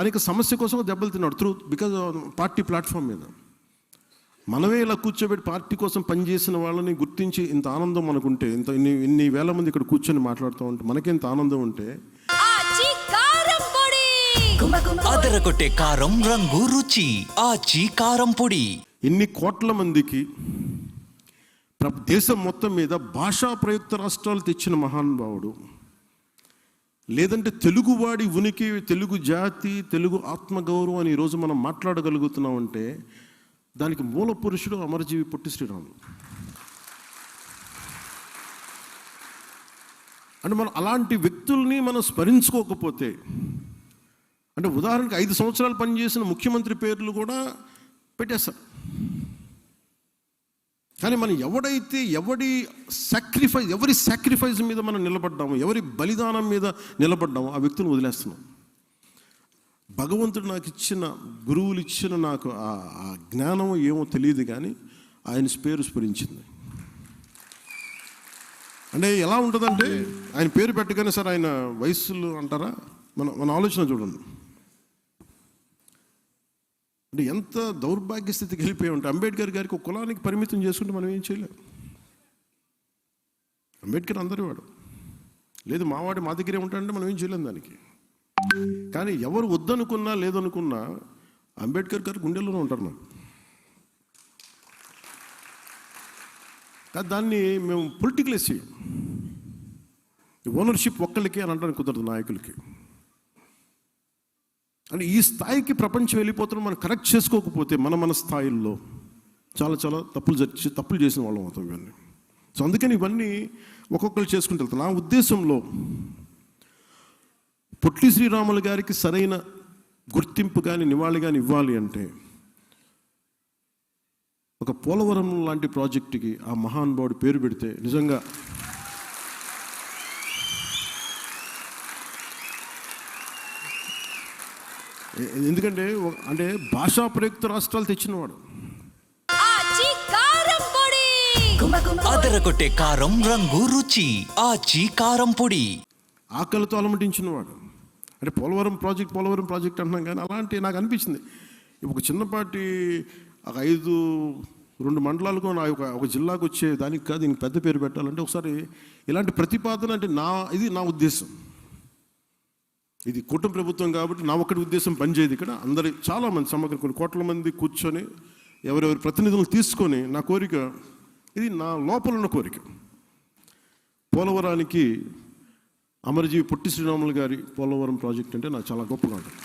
అనేక సమస్య కోసం దెబ్బలు తిన్నాడు బికాజ్ పార్టీ ప్లాట్ఫామ్ మీద. మనమే ఇలా కూర్చోబెట్టి పార్టీ కోసం పనిచేసిన వాళ్ళని గుర్తించి ఇంత ఆనందం మనకుంటే, ఇన్ని వేల మంది ఇక్కడ కూర్చొని మాట్లాడుతూ ఉంటే మనకి ఇంత ఆనందం ఉంటే, అదరగొట్టే కారం రంగు రుచి ఆచి కారం పొడి. ఇన్ని కోట్ల మందికి దేశం మొత్తం మీద భాషా ప్రయుక్త రాష్ట్రాలు తెచ్చిన మహానుభావుడు, లేదంటే తెలుగువాడి ఉనికి, తెలుగు జాతి, తెలుగు ఆత్మగౌరవం అని ఈరోజు మనం మాట్లాడగలుగుతున్నామంటే దానికి మూల పురుషుడు అమరజీవి పొట్టి శ్రీరాములు. అంటే మనం అలాంటి వ్యక్తుల్ని మనం స్మరించుకోకపోతే, అంటే ఉదాహరణకి 5 సంవత్సరాలు పనిచేసిన ముఖ్యమంత్రి పేర్లు కూడా పెట్టేస్తారు. కానీ మనం ఎవరి సాక్రిఫైస్ మీద మనం నిలబడ్డాము, ఎవరి బలిదానం మీద నిలబడ్డాము, ఆ వ్యక్తులను వదిలేస్తున్నాం. భగవంతుడు నాకు ఇచ్చిన, గురువులు ఇచ్చిన నాకు ఆ జ్ఞానం ఏమో తెలియదు, కానీ ఆయన పేరు స్మరించింది. అంటే ఎలా ఉంటుందంటే, ఆయన పేరు పెట్టగానే సార్ ఆయన వయస్సులు అంటారా, మన ఆలోచన చూడండి. అంటే ఎంత దౌర్భాగ్య స్థితికి వెళ్ళిపోయి ఉంటే, అంబేద్కర్ గారికి ఒక కులానికి పరిమితం చేసుకుంటే మనం ఏం చేయలేం. అంబేద్కర్ అందరి వాడు, లేదు మావాడి మా దగ్గరే ఉంటాడంటే మనం ఏం చేయలేం దానికి. కానీ ఎవరు వద్దనుకున్నా లేదనుకున్నా అంబేద్కర్ గారు గుండెల్లోనే ఉంటారు మనం. కానీ దాన్ని మేము పొలిటికల్ ఇష్యూ, ఓనర్షిప్ ఒక్కళ్ళకి అని అంటానికి కుదరదు, నాయకులకి. అంటే ఈ స్థాయికి ప్రపంచం వెళ్ళిపోతున్న మనం కరెక్ట్ చేసుకోకపోతే మన స్థాయిల్లో చాలా చాలా తప్పులు చేసిన వాళ్ళం అవుతాం ఇవన్నీ. సో అందుకని ఇవన్నీ ఒక్కొక్కరు చేసుకుంటూ వెళ్తాం. నా ఉద్దేశంలో పొట్టి శ్రీరాములు గారికి సరైన గుర్తింపు కానీ నివాళి కానీ ఇవ్వాలి అంటే, ఒక పోలవరం లాంటి ప్రాజెక్టుకి ఆ మహానుభావుడు పేరు పెడితే నిజంగా ఎందుకంటే అంటే భాషా ప్రయుక్త రాష్ట్రాలు తెచ్చినవాడు, అదరగొట్టే కారం రంగు రుచి ఆచి కారం పొడి, ఆకలితో అలమటించినవాడు. అంటే పోలవరం ప్రాజెక్ట్ అంటున్నాం, కానీ అలాంటి నాకు అనిపించింది ఒక చిన్నపాటి ఒక 2 మండలాలకు ఒక జిల్లాకు వచ్చే దానికి కాదు, దీనికి పెద్ద పేరు పెట్టాలంటే ఒకసారి ఇలాంటి ప్రతిపాదన అంటే ఇది నా ఉద్దేశం. ఇది కూటమి ప్రభుత్వం కాబట్టి నా ఒక్కటి ఉద్దేశం పనిచేయదు. ఇక్కడ అందరి చాలామంది సమగ్ర కొన్ని కోట్ల మంది కూర్చొని ఎవరెవరి ప్రతినిధులు తీసుకొని, నా కోరిక ఇది, నా లోపల ఉన్న కోరిక, పోలవరానికి అమరజీవి పొట్టి శ్రీరాములు గారి పోలవరం ప్రాజెక్ట్ అంటే నాకు చాలా గొప్పగా ఉంటుంది.